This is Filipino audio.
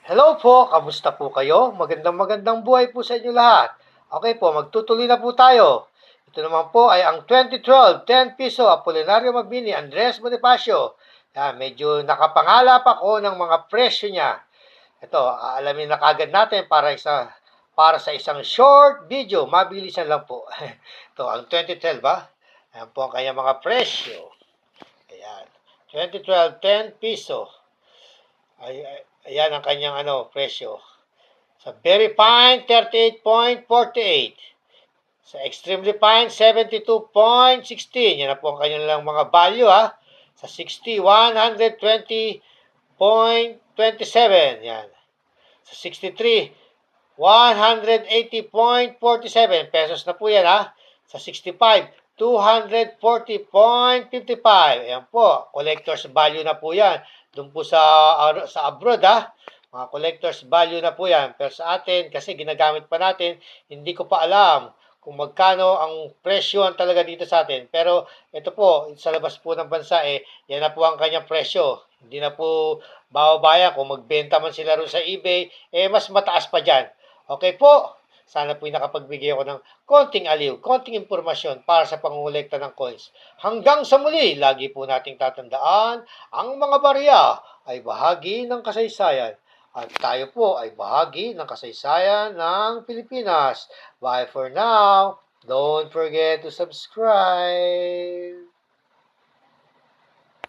Hello po, kamusta po kayo? Magandang buhay po sa inyo lahat. Okay po, magtutuloy na po tayo. Ito naman po ay ang 2012 10 piso Apolinario Magbini Andres Bonifacio. Medyo nakapangalap ako ng mga presyo niya. Ito, aalamin na kagad natin para sa isang short video. Mabilisan lang po. Ito, ang 2012 ba? Ayan po ang kanyang mga presyo. Ayan. 2012 10 piso. Ayan ang kanyang presyo. Sa very fine, 38.48. Sa extremely fine, 72.16. Yan na po ang kanyang lang mga value Sa 60, 120.27. Yan. Sa 63, 180.47 pesos na po yan Sa 65, 240.55. Ayan po, collector's value na po yan. Doon po sa abroad mga collector's value na po yan. Pero sa atin, kasi ginagamit pa natin, hindi ko pa alam kung magkano ang presyo talaga dito sa atin. Pero ito po, sa labas po ng bansa, yan na po ang kanyang presyo. Hindi na po bababayan kung magbenta man sila rin sa eBay, mas mataas pa dyan. Okay po, sana po nakapagbigay ako ng konting aliw, konting impormasyon para sa pangungulekta ng coins. Hanggang sa muli, lagi po nating tatandaan, ang mga barya ay bahagi ng kasaysayan. At tayo po ay bahagi ng kasaysayan ng Pilipinas. Bye for now. Don't forget to subscribe.